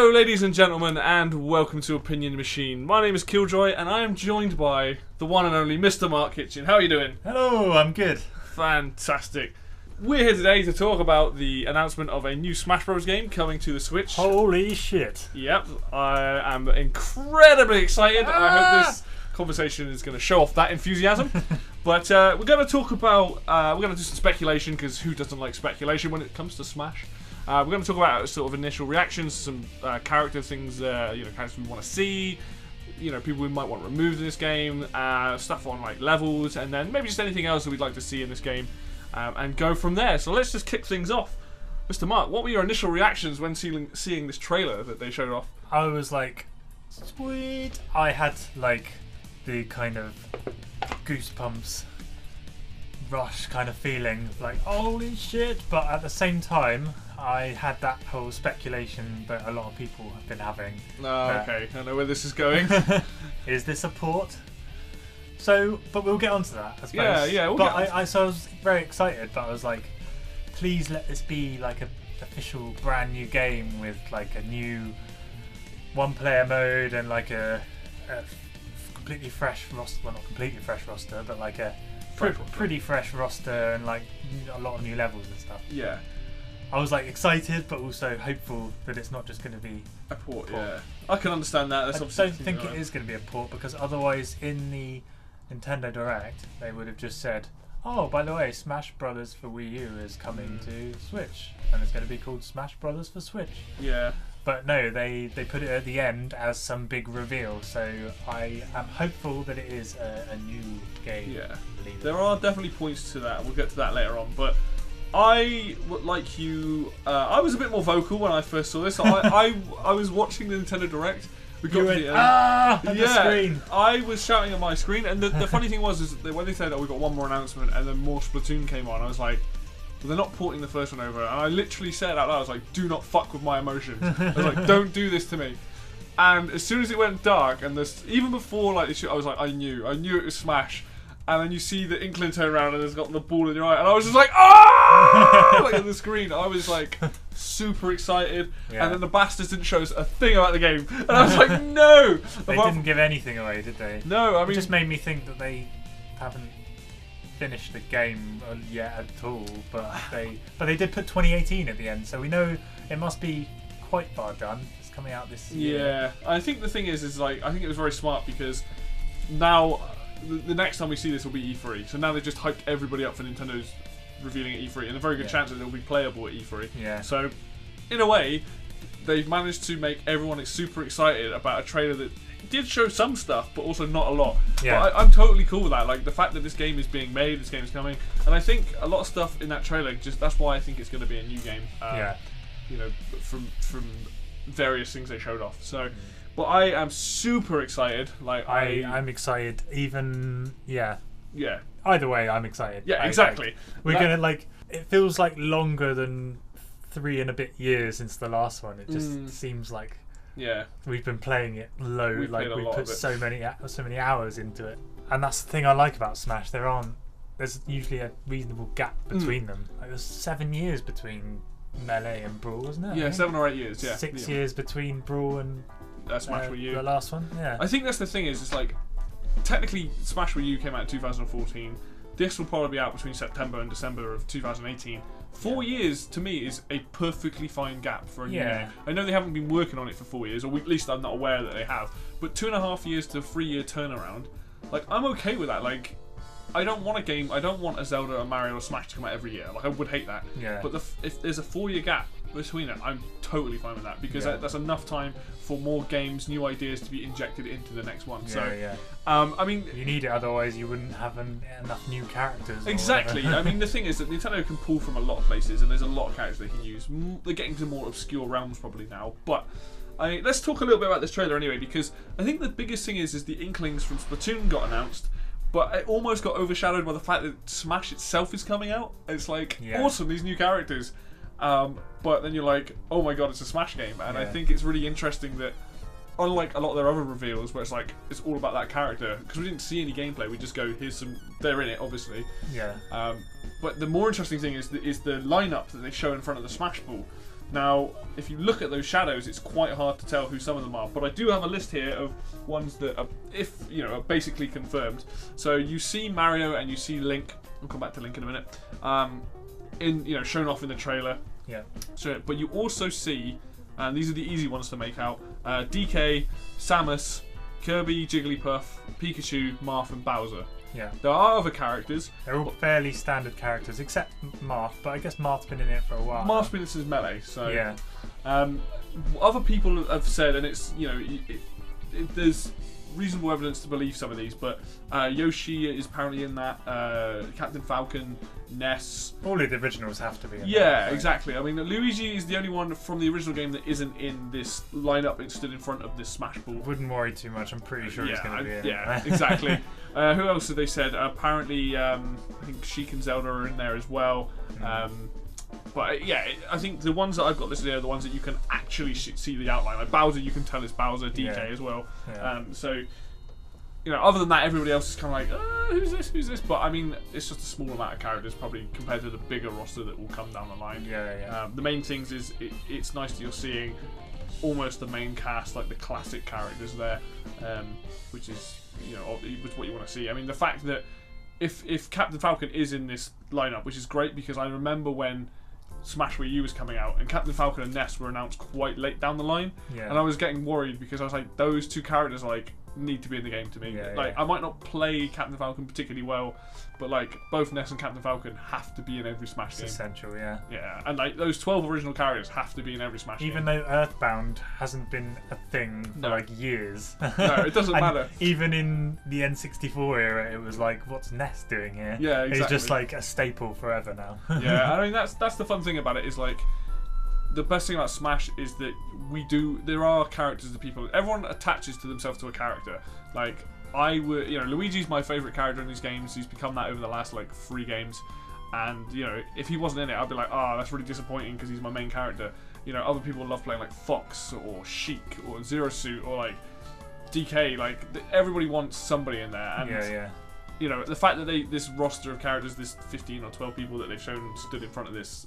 Hello ladies and gentlemen, and welcome to Opinion Machine. My name is Killjoy and I am joined by the one and only Mr. Mark Kitchen. How are you doing? Hello, I'm good. Fantastic. We're here today to talk about the announcement of a new Smash Bros. Game coming to the Switch. Holy shit. Yep, I am incredibly excited. I hope this conversation is going to show off that enthusiasm. But we're going to talk about, we're going to do some speculation, because who doesn't like speculation when it comes to Smash? We're going to talk about sort of initial reactions, some character things, characters we want to see, people we might want removed in this game, stuff on like levels, and then maybe just anything else that we'd like to see in this game, and go from there. So let's just kick things off. Mr. Mark, what were your initial reactions when seeing this trailer that they showed off? I was like, sweet. I had like the kind of goosebumps rush kind of feeling, like holy shit, but at the same time I had that whole speculation that a lot of people have been having. Okay, I know where this is going. Is this a port? So, but we'll get onto that, I suppose. Yeah, but I was very excited, but I was like, please let this be like an official brand new game with like a new one-player mode and like a completely fresh roster. Well, not completely fresh roster, but like a pretty fresh roster and like a lot of new levels and stuff. Yeah. I was like excited, but also hopeful that it's not just going to be a port. Yeah, I can understand that. That's I don't think it is going to be a port, because otherwise, in the Nintendo Direct, they would have just said, "Oh, by the way, Smash Brothers for Wii U is coming to Switch, and it's going to be called Smash Brothers for Switch." Yeah. But no, they put it at the end as some big reveal, so I am hopeful that it is a new game. Yeah, there are definitely points to that. We'll get to that later on, but I was a bit more vocal when I first saw this. I was watching the Nintendo Direct. We got the screen. I was shouting at my screen, and the funny thing was that when they said, "Oh, we got one more announcement," and then more Splatoon came on, I was like, well, they're not porting the first one over. And I literally said out loud, I was like, "Do not fuck with my emotions." I was like, "Don't do this to me." And as soon as it went dark, and even before like I was like, I knew it was Smash. And then you see the Inkling turn around and it's got the ball in your eye, and I was just like, "Ah!" like on the screen. I was like super excited, and then the bastards didn't show us a thing about the game, and I was like, "No!" They didn't give anything away, did they? No, I mean, it just made me think that they haven't finished the game yet at all. But they did put 2018 at the end, so we know it must be quite far done. It's coming out this year. Yeah, I think the thing is like I think it was very smart, because now the next time we see this will be E3. So now they've just hyped everybody up for Nintendo's revealing at E3, and a very good chance that it will be playable at E3. Yeah. So, in a way, they've managed to make everyone super excited about a trailer that did show some stuff, but also not a lot. Yeah. But I'm totally cool with that. Like the fact that this game is being made, this game is coming, and I think a lot of stuff in that trailer, that's why I think it's going to be a new game. From various things they showed off. So. But I am super excited. Like I'm excited. Even yeah. Either way, I'm excited. Yeah, exactly. We're gonna like. It feels like longer than 3 and a bit years since the last one. It just seems like we've been playing it low. We've put so many hours into it, and that's the thing I like about Smash. There's usually a reasonable gap between them. Like there's 7 years between Melee and Brawl, wasn't it? Yeah, 7 or 8 years. Yeah, 6 years between Brawl and Smash Wii U. The last one, yeah. I think that's the thing, is it's like, technically Smash Wii U came out in 2014. This will probably be out between September and December of 2018. 4 years, to me, is a perfectly fine gap for a new game. I know they haven't been working on it for 4 years, or at least I'm not aware that they have, but 2.5 years to 3 year turnaround, like, I'm okay with that. Like, I don't want a Zelda, a Mario, or Smash to come out every year. Like, I would hate that. Yeah. But if there's a 4 year gap between it, I'm totally fine with that, because that's enough time for more games, new ideas to be injected into the next one. I mean, you need it, otherwise you wouldn't have enough new characters. Exactly. I mean, the thing is that Nintendo can pull from a lot of places, and there's a lot of characters they can use. They're getting to more obscure realms probably now, but let's talk a little bit about this trailer anyway, because I think the biggest thing is the Inklings from Splatoon got announced. But it almost got overshadowed by the fact that Smash itself is coming out. It's like, awesome, these new characters. But then you're like, oh my god, it's a Smash game. And I think it's really interesting that, unlike a lot of their other reveals, where it's like, it's all about that character, because we didn't see any gameplay, we just go, they're in it, obviously. Yeah. But the more interesting thing is the lineup that they show in front of the Smash Ball. Now, if you look at those shadows, it's quite hard to tell who some of them are. But I do have a list here of ones that are, are basically confirmed. So you see Mario and you see Link. We'll come back to Link in a minute. Shown off in the trailer. Yeah. So, but you also see, and these are the easy ones to make out: DK, Samus, Kirby, Jigglypuff, Pikachu, Marth, and Bowser. Yeah. There are other characters. They're all fairly standard characters, except Marth, but I guess Marth's been in it for a while. Marth's been in since Melee, so... Yeah. Other people have said, and it's, there's reasonable evidence to believe some of these, but Yoshi is apparently in that, Captain Falcon, Ness... All of the originals have to be in that, exactly. I mean, Luigi is the only one from the original game that isn't in this lineup. It stood in front of this Smash Ball. Wouldn't worry too much. I'm pretty sure he's going to be in it. Yeah, exactly. Who else have they said? Apparently, I think Sheik and Zelda are in there as well. But I think the ones that I've got listed here are the ones that you can actually see the outline. Like Bowser, you can tell it's Bowser. DK as well. Yeah. Other than that, everybody else is kind of like, who's this? But I mean, it's just a small amount of characters, probably compared to the bigger roster that will come down the line. Yeah. The main things is it's nice that you're seeing almost the main cast, like the classic characters there, which is what you want to see. I mean, the fact that if Captain Falcon is in this lineup, which is great, because I remember when Smash Wii U was coming out and Captain Falcon and Ness were announced quite late down the line, and I was getting worried because I was like, those two characters need to be in the game to me. I might not play Captain Falcon particularly well, but both Ness and Captain Falcon have to be in every Smash game. Essential, yeah. Yeah, and those 12 original characters have to be in every Smash game. Even though Earthbound hasn't been a thing for years. No, it doesn't matter. Even in the N64 era, it was like, what's Ness doing here? Yeah, exactly. He's just a staple forever now. Yeah, I mean that's the fun thing about it is the best thing about Smash is that there are characters that everyone attaches to themselves to a character. Luigi's my favourite character in these games. He's become that over the last 3 games, and if he wasn't in it, I'd be like, that's really disappointing because he's my main character. Other people love playing Fox or Sheik or Zero Suit or DK. Everybody wants somebody in there, and the fact that this roster of characters, this 15 or 12 people that they've shown stood in front of this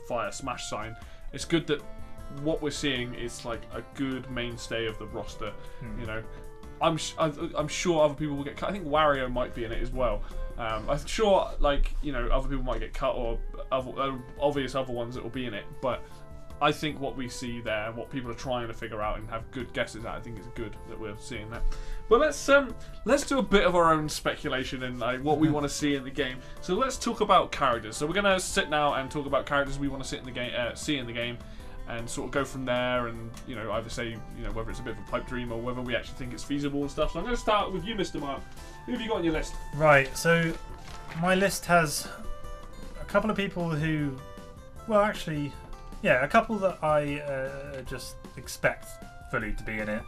Fire Smash sign, it's good that what we're seeing is a good mainstay of the roster. I'm sure other people will get cut. I think Wario might be in it as well. I'm sure other people might get cut, or obvious other ones that will be in it, but I think what we see there and what people are trying to figure out and have good guesses at, I think it's good that we're seeing that. But let's do a bit of our own speculation and what we want to see in the game. So let's talk about characters. So we're gonna sit now and talk about characters we want to see in the game, and sort of go from there, and either say whether it's a bit of a pipe dream or whether we actually think it's feasible and stuff. So I'm going to start with you, Mr. Mark. Who have you got on your list? Right. So my list has a couple of people who, a couple that I just expect fully to be in it.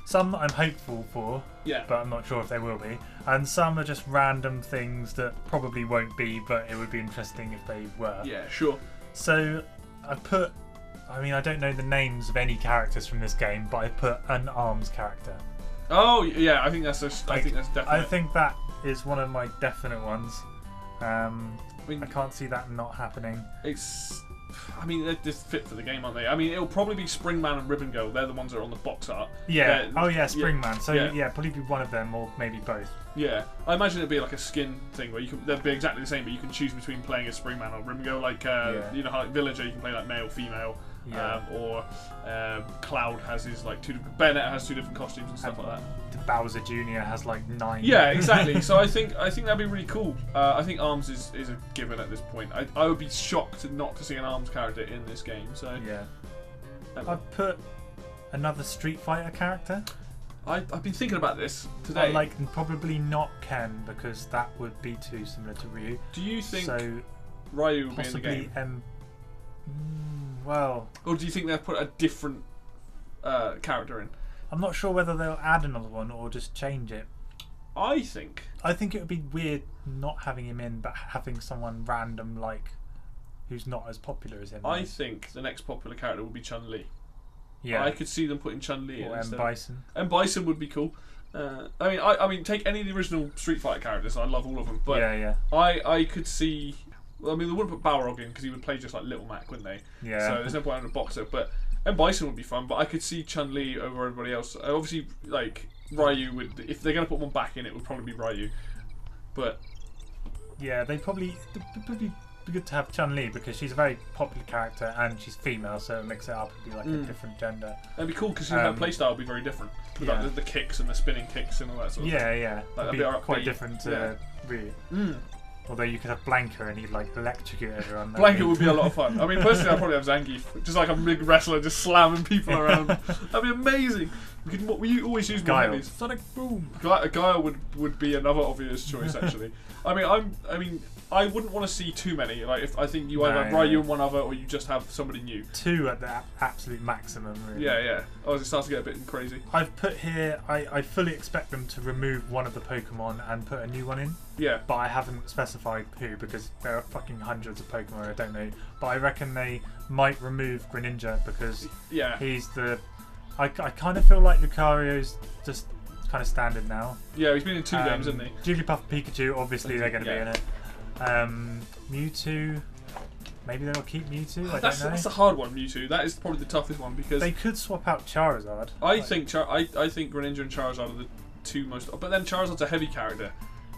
Some I'm hopeful for, but I'm not sure if they will be. And some are just random things that probably won't be, but it would be interesting if they were. Yeah, sure. So I don't know the names of any characters from this game, but I put an ARMS character. Oh yeah, I think that's definite. I think that is one of my definite ones. I can't see that not happening. They're just fit for the game, aren't they? It'll probably be Springman and Ribbon Girl. They're the ones that are on the box art. Yeah. Springman. So probably be one of them, or maybe both. Yeah, I imagine it'd be a skin thing where they'd be exactly the same, but you can choose between playing as Springman or Ribbon Girl. How Villager, you can play male, female. Or Cloud has his Bayonetta has 2 different costumes and stuff like that. Bowser Jr. has 9. Yeah, exactly. So I think that'd be really cool. I think ARMS is a given at this point. I would be shocked not to see an ARMS character in this game. So yeah, I'd put another Street Fighter character. I've been thinking about this today. Probably not Ken, because that would be too similar to Ryu. Do you think Ryu will be in the game? Or do you think they'll put a different character in? I'm not sure whether they'll add another one or just change it. I think it would be weird not having him in, but having someone random who's not as popular as him. I think the next popular character will be Chun-Li. Yeah, I could see them putting Chun-Li in. Or M. Bison. M. Bison would be cool. I mean, take any of the original Street Fighter characters. I love all of them, but I could see Well, I mean, they wouldn't put Balrog in because he would play just like Little Mac, wouldn't they? Yeah. So there's no point having a boxer. But and Bison would be fun. But I could see Chun-Li over everybody else. Obviously, like Ryu would. If they're gonna put one back in, it would probably be Ryu. But yeah, it'd probably be good to have Chun-Li because she's a very popular character and she's female, so it makes it up to be like a different gender. That'd be cool because her playstyle would be very different. With like the kicks and the spinning kicks and all that sort of thing. Yeah. Like, it'd be quite different to Ryu. Although you could have Blanka and he'd like electrocute everyone. Blanka would be a lot of fun. I mean, personally, I'd probably have Zangief, just like a big wrestler, just slamming people around. That'd be amazing. We always use Guile. Sonic Boom. Guile would be another obvious choice, actually. I mean, I wouldn't want to see too many. Like, if I think you either have Ryu and one other, or you just have somebody new. 2 at the absolute maximum. Really. Yeah. Oh, it starts to get a bit crazy. I've put here. I fully expect them to remove one of the Pokemon and put a new one in. Yeah. But I haven't specified who because there are fucking hundreds of Pokemon. I don't know. But I reckon they might remove Greninja because he's the. I kind of feel like Lucario's just kind of standard now. Yeah, he's been in 2 games, hasn't he? Jigglypuff, Pikachu, obviously they're going to be in it. Mewtwo, maybe they'll keep Mewtwo. I don't know. That's a hard one, Mewtwo. That is probably the toughest one because they could swap out Charizard. I think Greninja and Charizard are the 2 most. But then Charizard's a heavy character.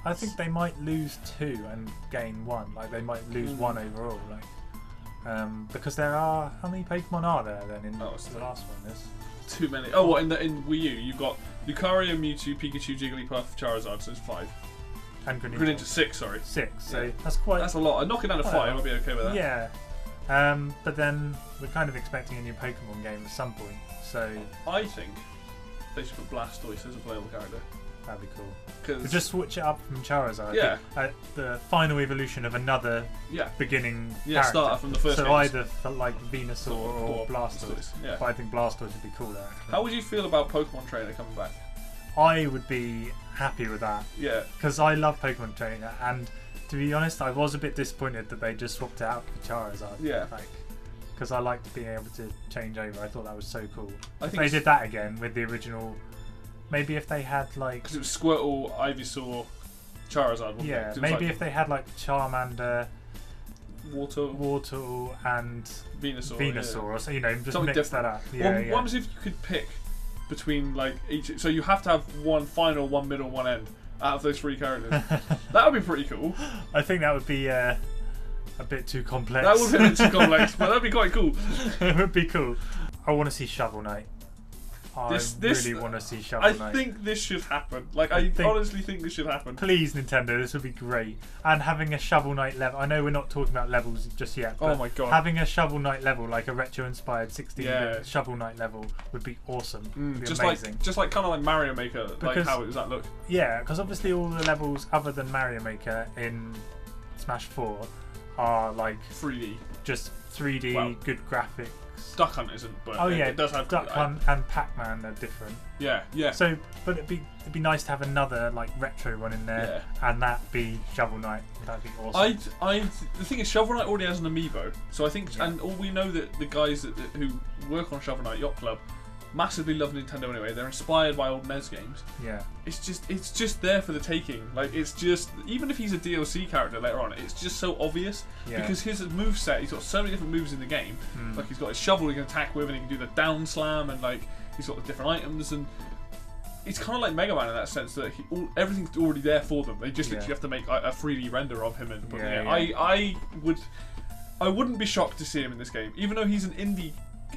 I think they might lose 2 and gain 1. Like they might lose 1 overall. Like, because there are how many Pokemon are there then in the last one? There's too many. Oh, what in Wii U? You've got Lucario, Mewtwo, Pikachu, Jigglypuff, Charizard. So it's 5. And Greninja. 6, sorry. 6. So yeah. That's a lot. Knocking down to 5, I'll be okay with that. Yeah. But then we're kind of expecting a new Pokemon game at some point. So I think they should put Blastoise as a playable character. That'd be cool. We'll just switch it up from Charizard. Yeah. The final evolution of another beginning character. Starter from the first So games. either for like Venusaur or Blastoise. Yeah. But I think Blastoise would be cooler. Actually. How would you feel about Pokemon Trainer coming back? I would be happy with that. Yeah. Because I love Pokemon Trainer, and to be honest, I was a bit disappointed that they just swapped it out for Charizard. Yeah. Because I liked being able to change over. I thought that was so cool. If they did that again with the original. Maybe if they had like. Because it was Squirtle, Ivysaur, Charizard. Wasn't yeah. it? Maybe if they had like Charmander, Wartortle, and Venusaur, or so, just something mix different. that up. Yeah. What was if you could pick between like each? So you have to have one final, one middle, one end out of those 3 characters. That would be pretty cool. I think that would be a bit too complex. That would be a bit too complex, but that'd be quite cool. It would be cool. I want to see Shovel Knight. I really want to see Shovel Knight. I think this should happen. Like, I honestly think this should happen. Please, Nintendo, this would be great. And having a Shovel Knight level. I know we're not talking about levels just yet. But oh my god. Having a Shovel Knight level, like a retro-inspired 16-bit Shovel Knight level, would be awesome. Would be amazing. Just like kind of like Mario Maker. Because, like, how does that look? Yeah, because obviously all the levels other than Mario Maker in Smash 4 are like 3D. Just 3D, good graphics. Duck Hunt isn't, but it does have Duck Hunt and Pac-Man are different. Yeah. So, but it'd be nice to have another like retro one in there, and that be Shovel Knight. That'd be awesome. The thing is, Shovel Knight already has an amiibo, so I think, and all we know that the guys who work on Shovel Knight Yacht Club massively love Nintendo anyway. They're inspired by old NES games. Yeah. It's just there for the taking. Like, it's just, even if he's a DLC character later on, it's just so obvious. Yeah. Because his moveset, he's got so many different moves in the game. Like, he's got his shovel he can attack with, and he can do the down slam, and like he's got the different items, and it's kind of like Mega Man in that sense that everything's already there for them. They just literally have to make a 3D render of him and put it in. I wouldn't be shocked to see him in this game, even though he's an indie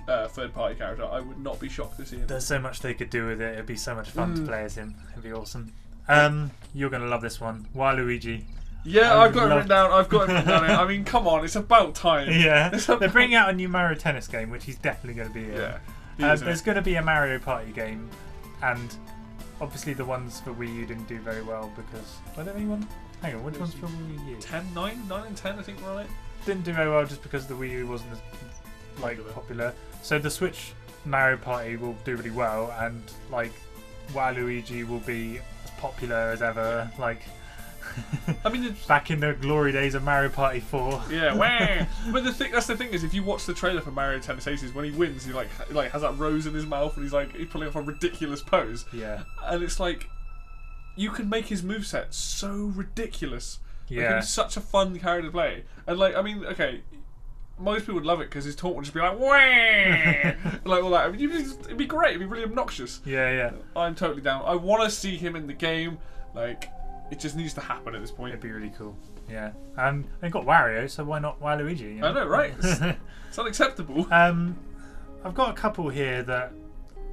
third-party character. I would not be shocked to see him. There's so much they could do with it. It'd be so much fun to play as him. It'd be awesome. You're gonna love this one, Waluigi. Yeah, I've got it written down. I mean, come on, it's about time. Yeah, they're bringing out a new Mario Tennis game, which he's definitely going to be in. Yeah, there's going to be a Mario Party game, and obviously the ones for Wii U didn't do very well because were there anyone? Hang on, which ones for Wii U? 9 and 10, I think we're on it. Didn't do very well just because the Wii U wasn't as popular. So the Switch Mario Party will do really well, and like Waluigi will be as popular as ever. Like, I mean, back in the glory days of Mario Party 4. Yeah, but that's the thing is, if you watch the trailer for Mario Tennis Aces, when he wins, he like has that rose in his mouth, and he's pulling off a ridiculous pose. Yeah, and it's like you can make his moveset so ridiculous. Yeah. Like, he's such a fun character to play. And, like, I mean, okay, most people would love it because his taunt would just be like, wah! Like all that. I mean, it'd be great. It'd be really obnoxious. Yeah. I'm totally down. I want to see him in the game. Like, it just needs to happen at this point. It'd be really cool. Yeah. They've got Wario, so why not Waluigi? You know? I know, right? It's unacceptable. I've got a couple here that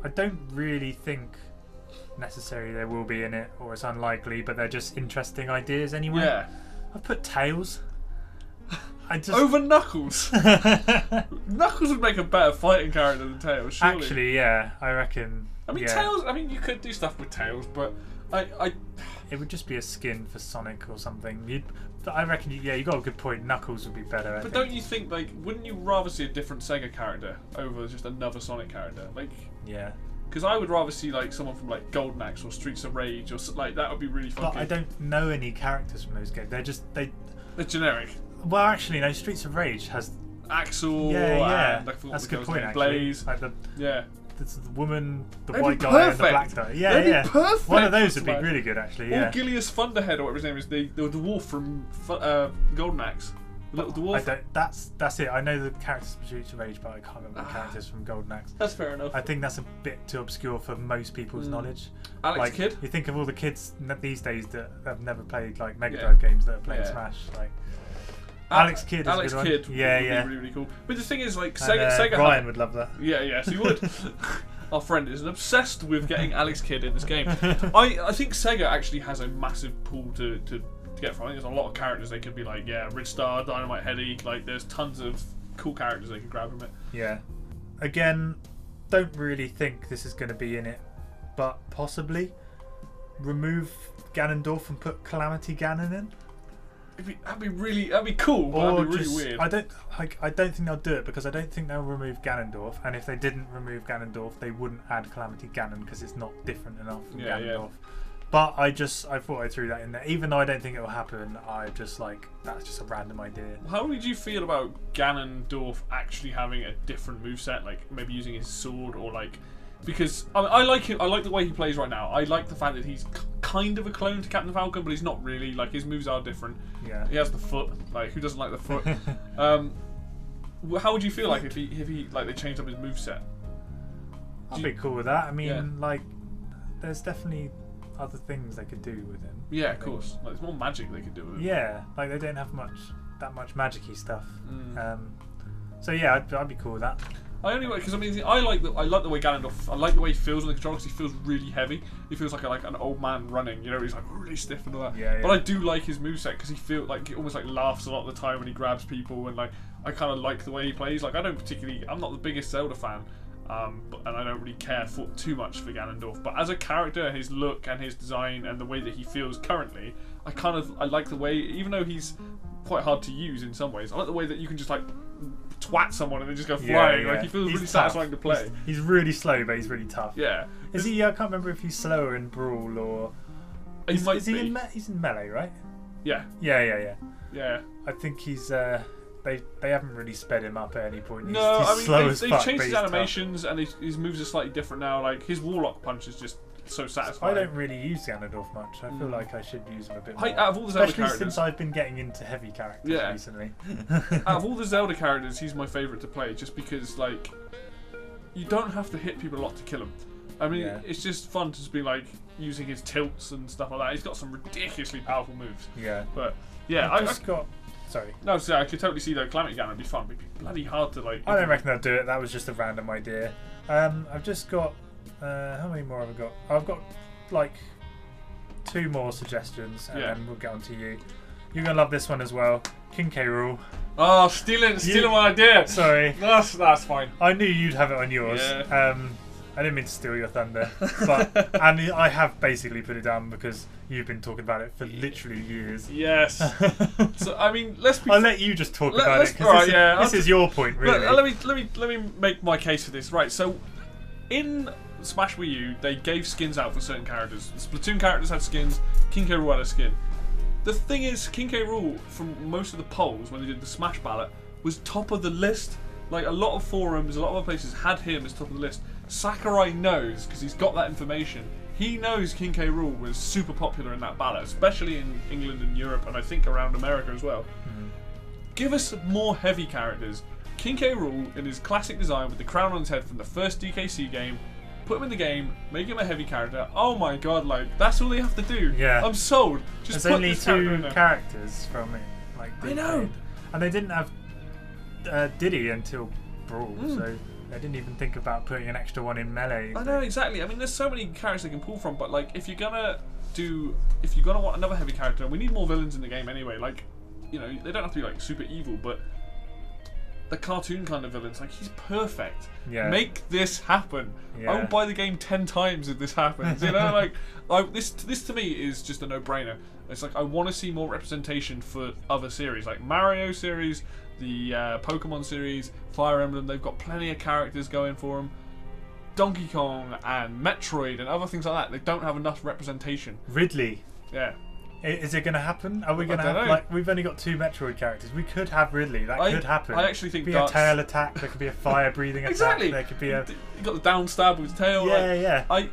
I don't really think necessarily there will be in it, or it's unlikely, but they're just interesting ideas anyway. Yeah. I've put Tails. Over Knuckles. Knuckles would make a better fighting character than Tails, surely. Actually, yeah, I reckon. I mean, Tails. I mean, you could do stuff with Tails, but it would just be a skin for Sonic or something. I reckon. You got a good point. Knuckles would be better. But don't you think, like, wouldn't you rather see a different Sega character over just another Sonic character? Like, yeah. Because I would rather see like someone from like Golden Axe or Streets of Rage or like that would be really fun. But I don't know any characters from those games. They're generic. Well, actually, no. Streets of Rage has Axel. Yeah. And, that's a good point. Actually, Blaze. Like the woman, the They'd white guy, and the black guy. Yeah, They'd be perfect. One of those would be really good, actually. Yeah. Or Gilius Thunderhead, or whatever his name is, the dwarf from Golden Axe. The little dwarf. That's it. I know the characters from Streets of Rage, but I can't remember the characters from Golden Axe. That's fair enough. I think that's a bit too obscure for most people's knowledge. Alex Kidd. You think of all the kids these days that have never played like Mega Drive games that are playing Smash, like. Alex Kidd is Alex a good Kidd one. Would be really, really cool. But the thing is, like, Sega Ryan would love that. Yeah, yes, he would. Our friend is obsessed with getting Alex Kidd in this game. I think Sega actually has a massive pool to get from. I think there's a lot of characters they could be like, Ridge Star, Dynamite Heady. Like, there's tons of cool characters they could grab from it. Yeah. Again, don't really think this is going to be in it, but possibly remove Ganondorf and put Calamity Ganon in. That'd be cool, but that'd be really weird. I don't think they'll do it because I don't think they'll remove Ganondorf, and if they didn't remove Ganondorf, they wouldn't add Calamity Ganon because it's not different enough from Ganondorf. But I thought I threw that in there, even though I don't think it will happen. I just that's just a random idea. How did you feel about Ganondorf actually having a different moveset, like maybe using his sword or like? Because I like him. I like the way he plays right now. I like the fact that he's kind of a clone to Captain Falcon, but he's not really. Like, his moves are different. Yeah. He has the foot. Like, who doesn't like the foot? How would you feel like if he like they changed up his moveset? I'd be cool with that. I mean, like, there's definitely other things they could do with him. Yeah, of course. Like, there's more magic they could do with him. Yeah, like they don't have that much magic-y stuff. So yeah, I'd be cool with that. I like the way Ganondorf. I like the way he feels on the controller because he feels really heavy. He feels like an old man running. You know, he's like really stiff and all that. Yeah. But I do like his moveset because he almost like laughs a lot of the time when he grabs people, and like I kind of like the way he plays. Like, I'm not the biggest Zelda fan, and I don't really care too much for Ganondorf. But as a character, his look and his design and the way that he feels currently, I like the way, even though he's quite hard to use in some ways, I like the way that you can just like twat someone and then just go flying. Like, he feels really satisfying to play. He's really slow, but he's really tough. Yeah. Is he? I can't remember if he's slower in Brawl or. He's in Melee, right? Yeah. Yeah. I think he's. They haven't really sped him up at any point. He's slow as fuck. They've changed his animations and his moves are slightly different now. Like, his Warlock punch is just so satisfying. I don't really use Ganondorf much. I feel like I should use him a bit more. Out of all the Zelda Especially since I've been getting into heavy characters recently. Out of all the Zelda characters, he's my favourite to play, just because, like, you don't have to hit people a lot to kill him. I mean, it's just fun to just be like using his tilts and stuff like that. He's got some ridiculously powerful moves. Yeah. But yeah, Sorry. No, I could totally see that Calamity Ganon would be fun. It'd be bloody hard to like. I don't reckon they'll do it. That was just a random idea. I've just got. How many more have I got? I've got like 2 more suggestions, and then we'll get on to you. You're gonna love this one as well. King K. Rool. Oh, stealing my idea. Sorry. That's fine. I knew you'd have it on yours. Yeah. I didn't mean to steal your thunder, but I have basically put it down because you've been talking about it for literally years. Yes. So I mean, I'll let you just talk about it because this is your point, really. Let me make my case for this. Right. So, in Smash Wii U, they gave skins out for certain characters. The Splatoon characters had skins. King K. Rool had a skin. The thing is, King K. Rool, from most of the polls when they did the Smash ballot, was top of the list. Like, a lot of forums, a lot of other places had him as top of the list. Sakurai knows, because he's got that information, He knows King K. Rool was super popular in that ballot, especially in England and Europe, and I think around America as well. Give us more heavy characters. King K. Rool, in his classic design with the crown on his head from the first DKC game, put him in the game, make him a heavy character. Oh my god, like, that's all they have to do. Yeah. I'm sold. Just There's put only this character in two there. characters from it. Like, I know. And they didn't have Diddy until Brawl, so they didn't even think about putting an extra one in Melee. I know, exactly. I mean, there's so many characters they can pull from, but like, if you're gonna want another heavy character, we need more villains in the game anyway. Like, you know, they don't have to be like super evil, but the cartoon kind of villains, like, he's perfect. Yeah. Make this happen. Yeah. I will buy the game 10 times if this happens. You know, like, this to me is just a no-brainer. It's like, I want to see more representation for other series, like Mario series, the Pokemon series, Fire Emblem. They've got plenty of characters going for them. Donkey Kong and Metroid and other things like that. They don't have enough representation. Ridley. Yeah. Is it going to happen? Are we going to have, like, we've only got 2 Metroid characters. We could have Ridley. That could happen. I actually think there could be a tail attack. There could be a fire-breathing exactly. attack. There could be a... You got the down stab with his tail. Yeah, like,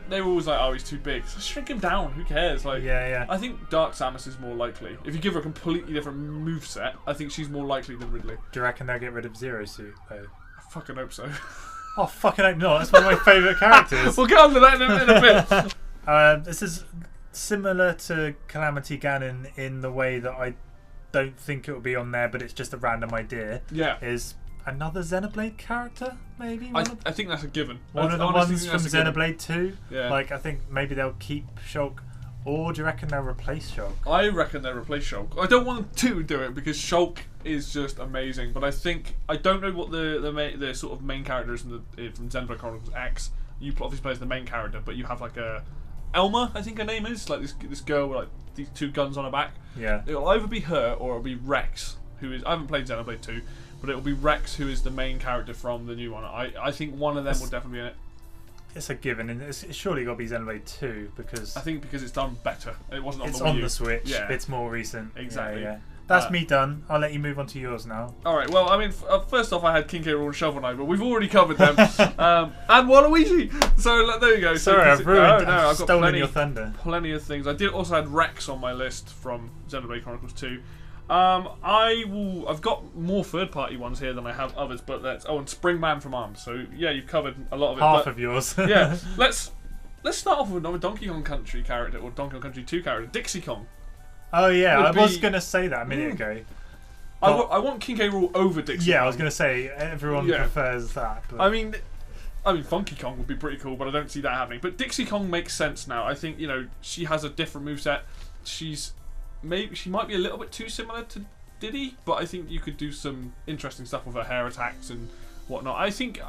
they were always like, oh, he's too big. So shrink him down. Who cares? Like, yeah. I think Dark Samus is more likely. If you give her a completely different moveset, I think she's more likely than Ridley. Do you reckon they'll get rid of Zero Suit, though? I fucking hope so. Oh, fucking hope not. That's one of my favourite characters. We'll get on to that in a bit. This is similar to Calamity Ganon in the way that I don't think it will be on there, but it's just a random idea. Yeah. Is another Xenoblade character, maybe? I think that's a given. One of the ones from Xenoblade 2. Yeah. Like, I think maybe they'll keep Shulk, or do you reckon they'll replace Shulk? I reckon they'll replace Shulk. I don't want them to do it because Shulk is just amazing, but I don't know what the sort of main character is from Xenoblade Chronicles X. You obviously play as the main character, but you have like a Elma, I think her name is, like this girl with like these 2 guns on her back. Yeah. It'll either be her or it'll be Rex, who is, I haven't played Xenoblade 2, but it'll be Rex who is the main character from the new one. I think one of them will definitely be in it. It's a given, and it's surely got to be Xenoblade 2 because I think because it's done better. It wasn't on the Wii U. It's on the Switch. Yeah. It's more recent. Exactly. Yeah. That's me done. I'll let you move on to yours now. Alright, well, I mean, first off, I had King K. Rool and Shovel Knight, but we've already covered them. And Waluigi! So, there you go. Sorry, I've ruined I've stolen your thunder. Plenty of things. I did also had Rex on my list from Xenoblade Chronicles 2. I've got more third-party ones here than I have others, but and Springman from ARMS. So, yeah, you've covered a lot of it. Half of yours. Yeah, let's start off with another Donkey Kong Country character, or Donkey Kong Country 2 character, Dixie Kong. Oh yeah, I was going to say that a minute ago. I want King K. Rool over Dixie Kong. I was going to say everyone prefers that. But... I mean Funky Kong would be pretty cool, but I don't see that happening. But Dixie Kong makes sense now. I think, you know, she has a different moveset. She might be a little bit too similar to Diddy, but I think you could do some interesting stuff with her hair attacks and whatnot. I think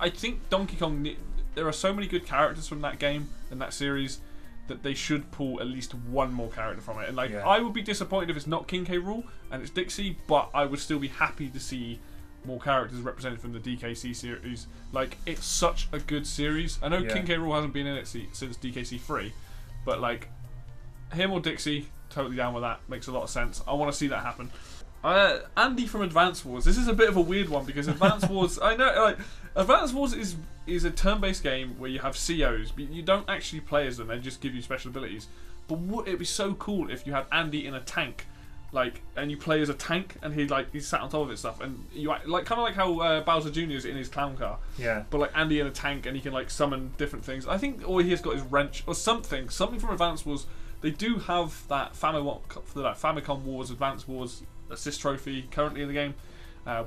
Donkey Kong. There are so many good characters from that game and that series that they should pull at least one more character from it. And I would be disappointed if it's not King K. Rool and it's Dixie, but I would still be happy to see more characters represented from the DKC series. Like, it's such a good series. I know King K. Rool hasn't been in it since DKC 3, but like, him or Dixie, totally down with that. Makes a lot of sense. I want to see that happen. Andy from Advance Wars. This is a bit of a weird one because Advance Wars. I know, like, Advance Wars is a turn-based game where you have COs, but you don't actually play as them. They just give you special abilities. But it'd be so cool if you had Andy in a tank, like, and you play as a tank, and he's sat on top of it stuff, and you like kind of like how Bowser Jr. is in his clown car. Yeah. But like Andy in a tank, and he can like summon different things. I think, or he's got his wrench or something. Something from Advance Wars. They do have that Famicom Wars, Advance Wars assist trophy currently in the game,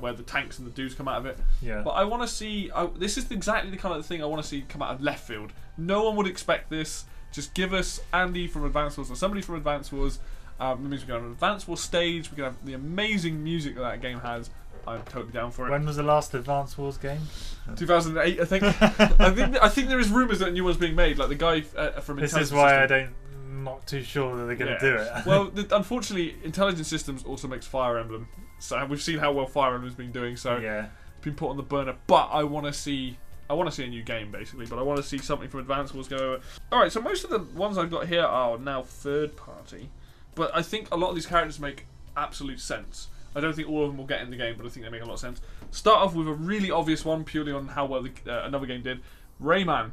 where the tanks and the dudes come out of it. Yeah. But I want to see. This is exactly the kind of thing I want to see come out of left field. No one would expect this. Just give us Andy from Advance Wars or somebody from Advance Wars. That means we can have an Advance Wars stage. We can have the amazing music that game has. I'm totally down for it. When was the last Advance Wars game? 2008, I think. I think there is rumours that a new one's being made. Like the guy from Intelligence. This is why I'm not too sure that they're going to do it. Well, unfortunately, Intelligent Systems also makes Fire Emblem, so we've seen how well Fire Emblem's been doing. So it's been put on the burner. But I want to see a new game, basically. But I want to see something from Advance Wars go over. All right, so most of the ones I've got here are now third party, but I think a lot of these characters make absolute sense. I don't think all of them will get in the game, but I think they make a lot of sense. Start off with a really obvious one, purely on how well another game did. Rayman.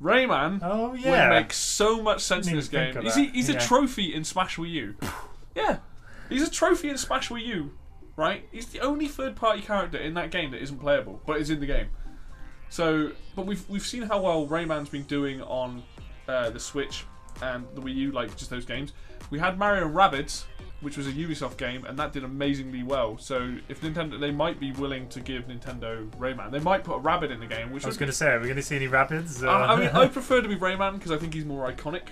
Rayman would make so much sense in this game. He's a trophy in Smash Wii U. Yeah, he's a trophy in Smash Wii U, right? He's the only third-party character in that game that isn't playable, but is in the game. So, but we've seen how well Rayman's been doing on the Switch and the Wii U, like just those games. We had Mario & Rabbids, which was a Ubisoft game, and that did amazingly well. So if Nintendo, they might be willing to give Nintendo Rayman. They might put a rabbit in the game. Which I was going to say, are we going to see any rabbits? I mean, I prefer to be Rayman because I think he's more iconic.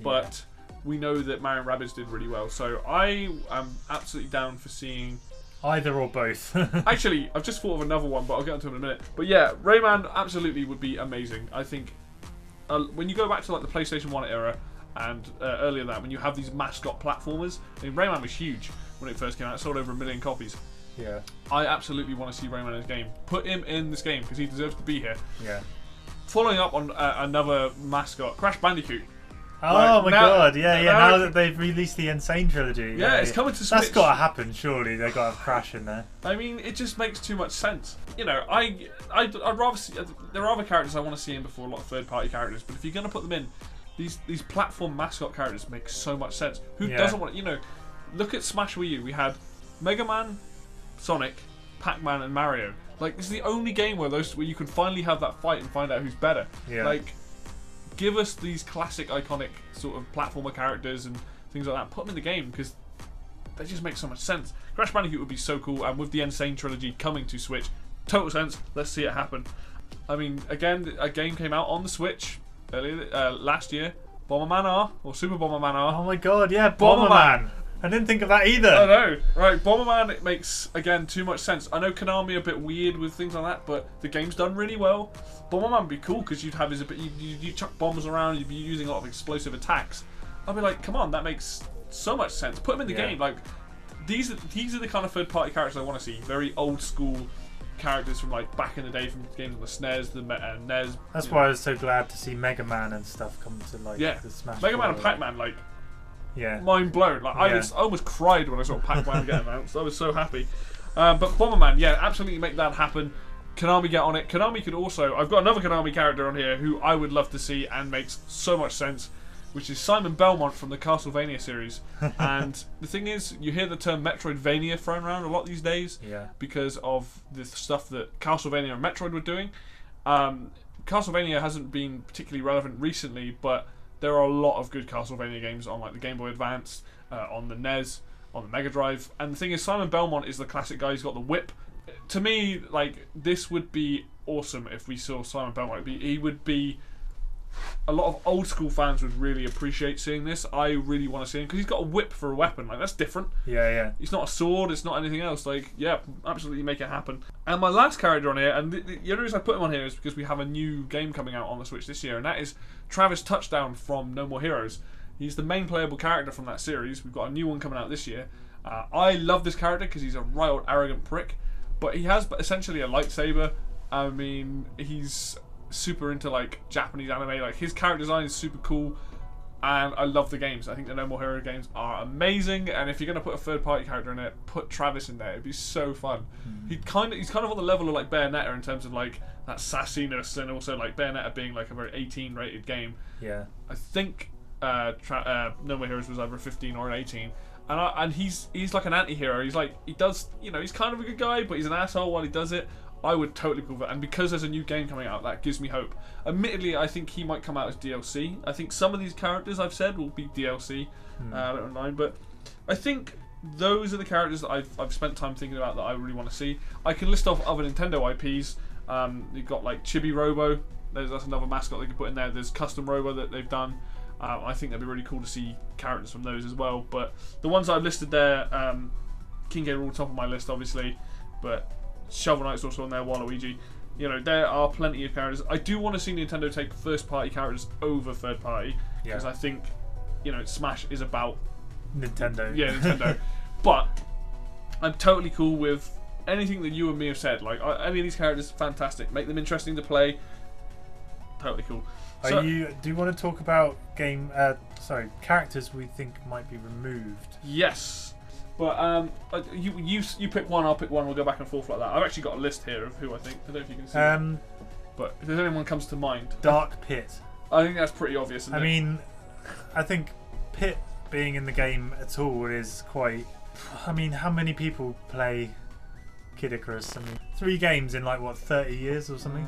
But we know that Mario & Rabbids did really well. So I am absolutely down for seeing either or both. Actually, I've just thought of another one, but I'll get onto it in a minute. But yeah, Rayman absolutely would be amazing. I think when you go back to like the PlayStation 1 era, and earlier than that, when you have these mascot platformers, I mean, Rayman was huge when it first came out. It sold over 1 million copies. Yeah. I absolutely want to see Rayman in this game. Put him in this game because he deserves to be here. Yeah. Following up on another mascot, Crash Bandicoot. Oh my god! Yeah. Now that they've released the Insane trilogy. Yeah, it's coming to Switch. That's got to happen. Surely they got to have Crash in there. I mean, it just makes too much sense. You know, I'd rather see. There are other characters I want to see in before a lot of third-party characters, but if you're going to put them in. These platform mascot characters make so much sense. Who doesn't want? You know, look at Smash Wii U. We had Mega Man, Sonic, Pac-Man, and Mario. Like, this is the only game where you can finally have that fight and find out who's better. Yeah. Like, give us these classic, iconic sort of platformer characters and things like that. Put them in the game because they just make so much sense. Crash Bandicoot would be so cool, and with the Insane trilogy coming to Switch, total sense. Let's see it happen. I mean, again, a game came out on the Switch. Earlier last year, Bomberman R or Super Bomberman R. Oh my god, yeah, Bomberman. I didn't think of that either. I know, right? Bomberman, it makes again too much sense. I know Konami are a bit weird with things like that, but the game's done really well. Bomberman would be cool because you'd have you chuck bombs around, you'd be using a lot of explosive attacks. I'd be like, come on, that makes so much sense. Put him in the game. Like these are the kind of third-party characters I want to see. Very old school. Characters from like back in the day from games on the SNES, the NES. That's why I was so glad to see Mega Man and stuff come to like the Smash. Mega Man and Pac-Man, like mind blown. Like I almost cried when I saw Pac-Man get announced. I was so happy. But Bomberman, absolutely make that happen. Konami get on it. Konami could also. I've got another Konami character on here who I would love to see and makes so much sense, which is Simon Belmont from the Castlevania series. And the thing is, you hear the term Metroidvania thrown around a lot these days because of the stuff that Castlevania and Metroid were doing. Castlevania hasn't been particularly relevant recently, but there are a lot of good Castlevania games on like the Game Boy Advance, on the NES, on the Mega Drive. And the thing is, Simon Belmont is the classic guy who's got the whip. To me, like, this would be awesome if we saw Simon Belmont. He would be... A lot of old school fans would really appreciate seeing this. I really want to see him because he's got a whip for a weapon. Like, that's different. Yeah. It's not a sword. It's not anything else. Like, yeah, absolutely make it happen. And my last character on here, and the only reason I put him on here is because we have a new game coming out on the Switch this year, and that is Travis Touchdown from No More Heroes. He's the main playable character from that series. We've got a new one coming out this year. I love this character because he's a right old arrogant prick, but he has essentially a lightsaber. I mean, he's super into like Japanese anime. Like, his character design is super cool, and I love the games. I think the No More Hero games are amazing, and if you're going to put a third-party character in it, put Travis in there. It'd be so fun. He's kind of on the level of like Bayonetta in terms of like that sassiness, and also like Bayonetta being like a very 18-rated game. Yeah, I think No More Heroes was either a 15 or an 18. And he's like an anti-hero. He's like, he does, he's kind of a good guy, but he's an asshole while he does it. I would totally be cool with it. And because there's a new game coming out, that gives me hope. Admittedly, I think he might come out as DLC. I think some of these characters I've said will be DLC. I don't mind, but I think those are the characters that I've spent time thinking about that I really want to see. I can list off other Nintendo IPs. You've got like Chibi Robo. That's another mascot they could put in there. There's Custom Robo that they've done. I think that'd be really cool to see characters from those as well. But the ones I've listed there, King K. are all top of my list, obviously. But Shovel Knight's also on there, Waluigi. There are plenty of characters. I do want to see Nintendo take first-party characters over third-party. Because I think, Smash is about... Nintendo. Yeah, Nintendo. But I'm totally cool with anything that you and me have said. Like, any of these characters, fantastic. Make them interesting to play. Totally cool. Do you want to talk about characters we think might be removed? Yes. But you pick one, I'll pick one. We'll go back and forth like that. I've actually got a list here of who I think. I don't know if you can see. But if there's anyone comes to mind, Dark Pit. I think that's pretty obvious. Isn't it? mean, I think Pit being in the game at all is quite. I mean, how many people play Kid Icarus? I mean, 3 games in like what 30 years or something.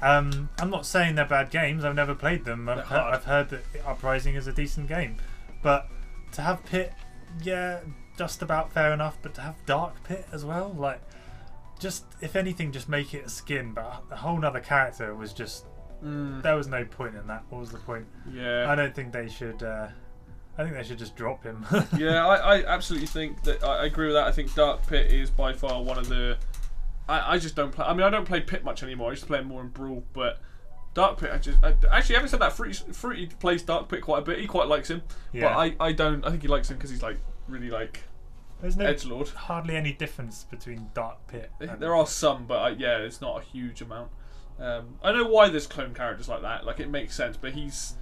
I'm not saying they're bad games. I've never played them. I've heard that Uprising is a decent game, but to have Pit, yeah, just about fair enough. But to have Dark Pit as well, like, just if anything, just make it a skin. But a whole nother character was just. There was no point in that. What was the point? Yeah. I don't think they should. I think they should just drop him. Yeah, I absolutely think that I agree with that. I think Dark Pit is by far one of the. I just don't play. I mean, I don't play Pit much anymore. I used to play him more in Brawl, but Dark Pit. Actually, having said that, Fruity plays Dark Pit quite a bit. He quite likes him, but I don't. I think he likes him because he's like really like. There's no edgelord. Hardly any difference between Dark Pit. There are some, but yeah, it's not a huge amount. I know why there's clone characters like that. Like, it makes sense, but it's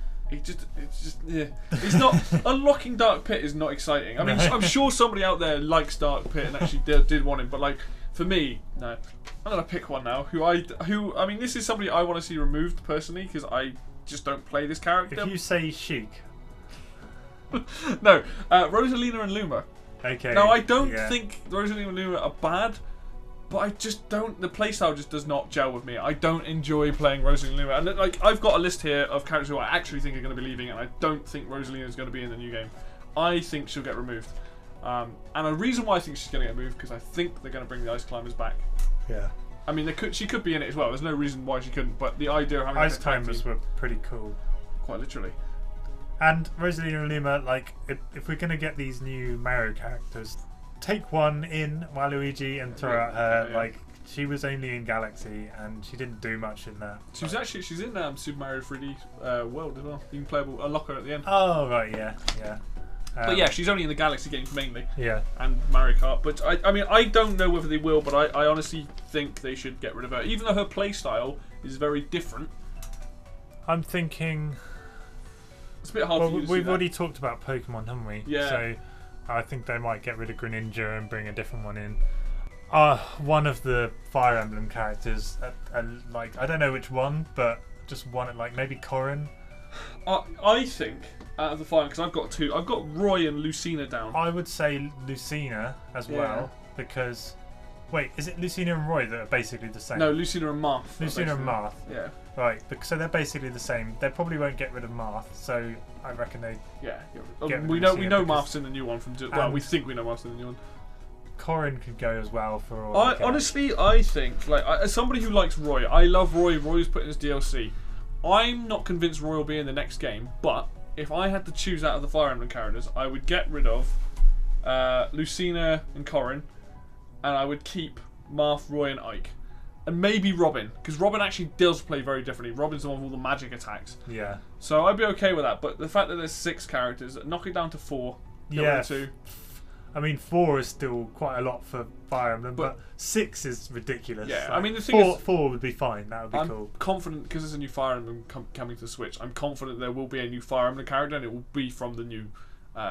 not unlocking Dark Pit is not exciting. I mean, I'm sure somebody out there likes Dark Pit and actually did want him, but like for me, no. I'm gonna pick one now. Who I mean, this is somebody I want to see removed personally because I just don't play this character. If you say Sheik, no, Rosalina and Luma. Okay. Now I don't think Rosalina and Luma are bad. But I just don't. The playstyle just does not gel with me. I don't enjoy playing Rosalina and Luma. And like, I've got a list here of characters who I actually think are going to be leaving, and I don't think Rosalina is going to be in the new game. I think she'll get removed. And a reason why I think she's going to get moved because I think they're going to bring the Ice Climbers back. Yeah. I mean, she could be in it as well. There's no reason why she couldn't. But the idea of having Ice Climbers were pretty cool. Quite literally. And Rosalina and Luma, like, if we're going to get these new Mario characters. Take one in Waluigi and throw out her. Yeah. Like, she was only in Galaxy and she didn't do much in that. She's in Super Mario 3D World as well. You can play unlock her at the end. Oh right, yeah. But yeah, she's only in the Galaxy games mainly. Yeah. And Mario Kart. But I mean, I don't know whether they will, but I honestly think they should get rid of her, even though her playstyle is very different. I'm thinking. It's a bit hard. Well, we've already talked about Pokemon, haven't we? Yeah. So. I think they might get rid of Greninja and bring a different one in. One of the Fire Emblem characters, like, I don't know which one, but just one, like maybe Corrin. I think out of the Fire, because I've got 2. I've got Roy and Lucina down. I would say Lucina as well, because wait, is it Lucina and Roy that are basically the same? No, Lucina and Marth. Lucina and Marth. Yeah. Right, so they're basically the same. They probably won't get rid of Marth, so I reckon they. Yeah. We know Marth's in the new one from. Well, we think we know Marth's in the new one. Corrin could go as well for all. Honestly, I think as somebody who likes Roy, I love Roy. Roy's put in his DLC. I'm not convinced Roy will be in the next game, but if I had to choose out of the Fire Emblem characters, I would get rid of Lucina and Corrin, and I would keep Marth, Roy, and Ike. And maybe Robin, because Robin actually does play very differently. Robin's the one with all the magic attacks. Yeah. So I'd be okay with that. But the fact that there's 6 characters, knock it down to 4. Get rid of 2. I mean, 4 is still quite a lot for Fire Emblem, but 6 is ridiculous. Yeah, like, I mean, the thing is, 4 would be fine. That would be cool. I'm confident, because there's a new Fire Emblem coming to Switch, I'm confident there will be a new Fire Emblem character, and it will be from the new,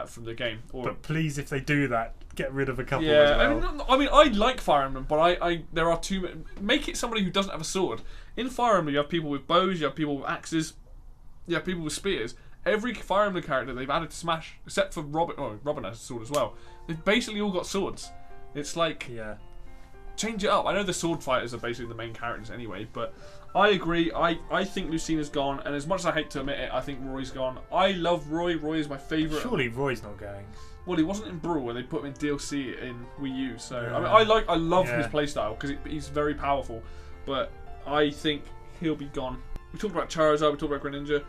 from the game. But please, if they do that, get rid of a couple as well. I mean, I like Fire Emblem, but there are too. Make it somebody who doesn't have a sword. In Fire Emblem, you have people with bows, you have people with axes, you have people with spears. Every Fire Emblem character they've added to Smash, except for Robin. Oh, Robin has a sword as well. They've basically all got swords. It's like, change it up. I know the sword fighters are basically the main characters anyway, but I agree. I think Lucina's gone, and as much as I hate to admit it, I think Roy's gone. I love Roy. Roy is my favourite. Surely Roy's not going. Well, he wasn't in Brawl when they put him in DLC in Wii U. So I mean, I love his playstyle because he's very powerful, but I think he'll be gone. We talked about Charizard. We talked about Greninja.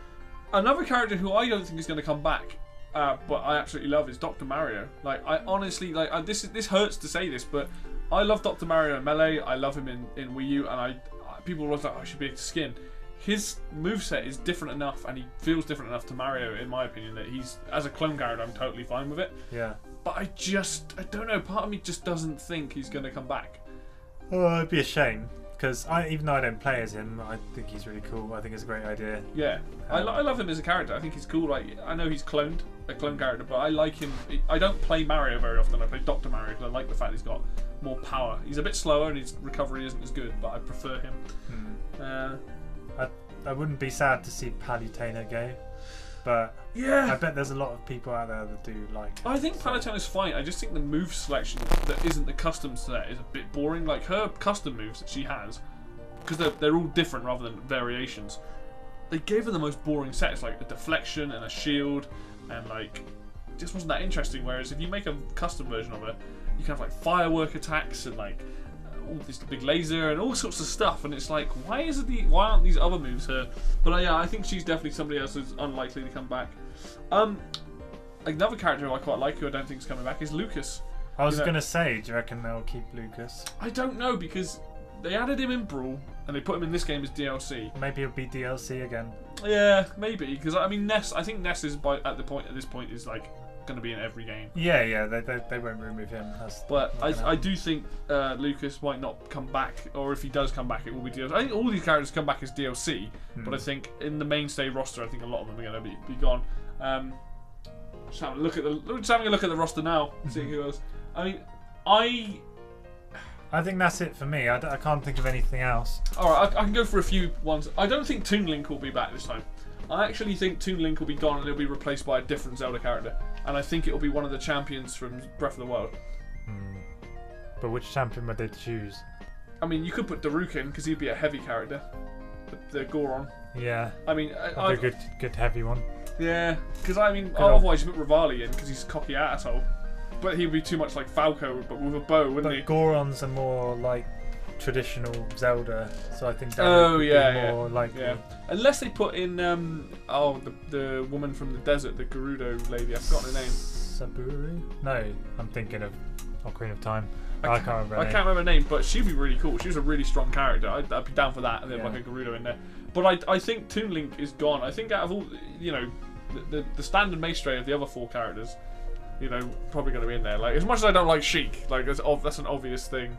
Another character who I don't think is going to come back, but I absolutely love is Dr. Mario. Like, I honestly like this hurts to say this, but I love Dr. Mario in Melee. I love him in Wii U, and people were like, "Oh, I should be a skin." His moveset is different enough, and he feels different enough to Mario, in my opinion, that he's, as a clone character, I'm totally fine with it. Yeah. But I don't know, part of me just doesn't think he's going to come back. Oh, it'd be a shame, because even though I don't play as him, I think he's really cool. I think it's a great idea. Yeah, I love him as a character. I think he's cool. Like, I know he's a clone character, but I like him. I don't play Mario very often. I play Dr. Mario because I like the fact he's got more power. He's a bit slower and his recovery isn't as good, but I prefer him. I wouldn't be sad to see Palutena go, but yeah, I bet there's a lot of people out there that do like it. I think Palutena's fine. I just think the move selection that isn't the custom set is a bit boring. Like, her custom moves that she has, because they're all different rather than variations, they gave her the most boring sets, like a deflection and a shield, and like, it just wasn't that interesting. Whereas if you make a custom version of her, you can have like firework attacks and like all this big laser and all sorts of stuff, and it's like, why aren't these other moves her? But yeah, I think she's definitely somebody else who's unlikely to come back. Another character who I quite like, who I don't think is coming back, is Lucas. I was gonna say, do you reckon they'll keep Lucas? I don't know, because they added him in Brawl and they put him in this game as DLC. Maybe it'll be DLC again. Yeah, maybe, because I mean, Ness. I think Ness is at this point is like going to be in every game. Yeah, they won't remove him. But I do think Lucas might not come back, or if he does come back, it will be DLC. I think all these characters come back as DLC, but I think in the mainstay roster, I think a lot of them are going to be gone. Just having a look at the roster now, seeing who else. I mean, I think that's it for me. I can't think of anything else. Alright, I can go for a few ones. I don't think Toon Link will be back this time. I actually think Toon Link will be gone and it'll be replaced by a different Zelda character. And I think it'll be one of the champions from Breath of the Wild. But which champion would they choose? I mean, you could put Daruk in because he'd be a heavy character. The Goron. Yeah. I mean, a good heavy one. Yeah, because I mean, otherwise you put Rivali in because he's a cocky asshole. But he'd be too much like Falco, but with a bow, wouldn't he? Gorons are more like traditional Zelda, so I think that would be more likely. Yeah. Unless they put in the woman from the desert, the Gerudo lady. I've forgotten her name. Saburi? No, I'm thinking of Ocarina of Time. I can't remember her name, but she'd be really cool. She was a really strong character. I'd be down for that, and then like a Gerudo in there. But I think Toon Link is gone. I think out of all, the standard Maestro of the other four characters, probably going to be in there. Like, as much as I don't like Sheik, like that's an obvious thing.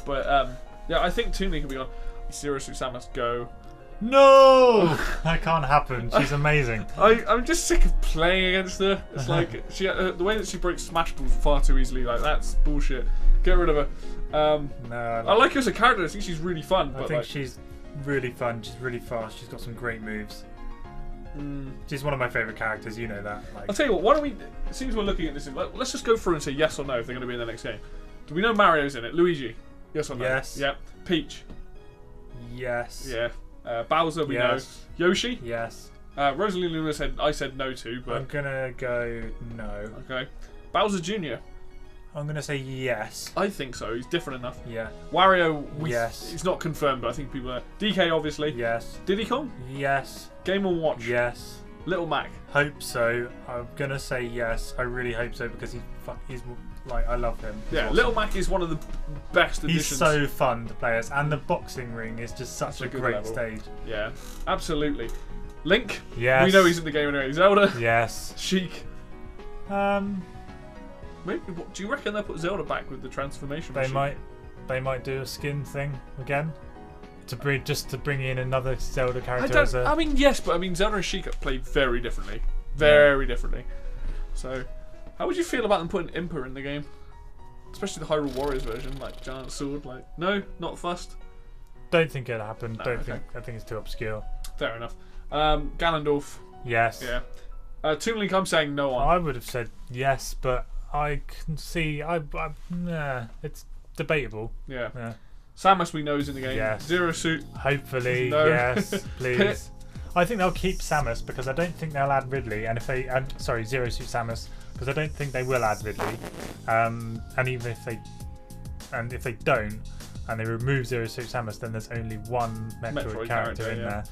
But yeah, I think Toon Link will be on. Zero Suit Samus, go. No, that can't happen. She's amazing. I'm just sick of playing against her. It's like the way that she breaks Smash Balls far too easily. Like, that's bullshit. Get rid of her. No, I like her as a character. I think she's really fun. I think she's really fun. She's really fast. She's got some great moves. She's one of my favourite characters, you know that. Like, I'll tell you what, why don't we, it seems we're looking at this, let's just go through and say yes or no if they're going to be in the next game. Do we know Mario's in it? Luigi? Yes or no? Yes. Yep. Peach? Yes. Yeah. Bowser, we know. Yoshi? Yes. Rosalie Luna I said no to, but... I'm going to go no. Okay. Bowser Jr.? I'm going to say yes. I think so. He's different enough. Yeah. Wario, yes. It's not confirmed, but I think people are... DK, obviously. Yes. Diddy Kong? Yes. Game & Watch? Yes. Little Mac? Hope so. I'm going to say yes. I really hope so because he's like, I love him. Yeah, awesome. Little Mac is one of the best additions. He's so fun to play as, and the boxing ring is just such a great level. Stage. Yeah, absolutely. Link? Yes. We know he's in the game anyway. Zelda? Yes. Sheik? Maybe, do you reckon they'll put Zelda back with the transformation machine? They might do a skin thing again. To bring in another Zelda character. I mean, yes, but I mean, Zelda and Sheik have played very differently. Very differently. So, how would you feel about them putting Impa in the game? Especially the Hyrule Warriors version, like giant sword. Like, no, not fussed. Don't think it'll happen. No, I think it's too obscure. Fair enough. Ganondorf. Yes. Yeah. Toon Link, I'm saying no on. I would have said yes, but I can see. It's debatable. Yeah. Samus, we know, is in the game. Yes. Zero Suit. Hopefully, no. Yes, please. I think they'll keep Samus because I don't think they'll add Ridley. And Zero Suit Samus, because I don't think they will add Ridley. And even if they don't, and they remove Zero Suit Samus, then there's only one Metroid character in there.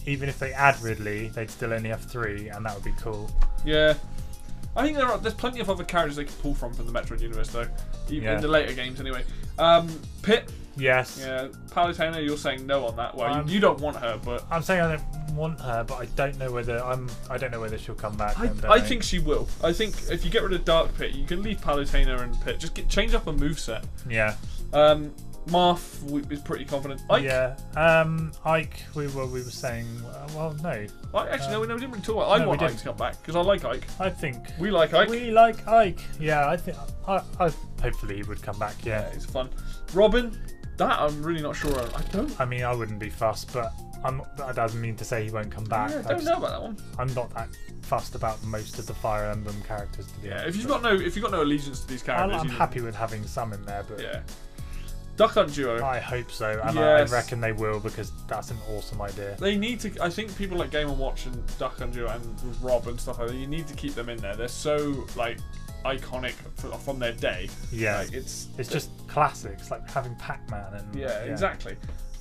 Even if they add Ridley, they'd still only have 3, and that would be cool. Yeah. I think there's plenty of other characters they could pull from the Metroid universe, though. Even in the later games, anyway. Pit. Yes. Yeah. Palutena, you're saying no on that. Well, you don't want her, but I'm saying I don't want her, but I don't know whether she'll come back. I think she will. I think if you get rid of Dark Pit, you can leave Palutena and Pit. Just change up a moveset. Yeah. Marth is pretty confident. Ike? Yeah. Ike, we were saying, well, no. Actually, no, we didn't really talk about. I want Ike to come back because I like Ike. I think we like Ike. We like Ike. Yeah, I think. I hopefully he would come back. Yeah, it's fun. Robin, that I'm really not sure. I mean, I wouldn't be fussed, but that doesn't mean to say he won't come back. Yeah, I don't know about that one. I'm not that fussed about most of the Fire Emblem characters. To be honest. If you've got no allegiance to these characters, I'm happy with having some in there. But yeah. Duck Hunt Duo. I hope so, and I reckon they will because that's an awesome idea. They need to. I think people like Game & Watch and Duck Hunt Duo and with Rob and stuff like that. You need to keep them in there. They're so like iconic from their day. Yeah, like, it's just classics like having Pac-Man and exactly.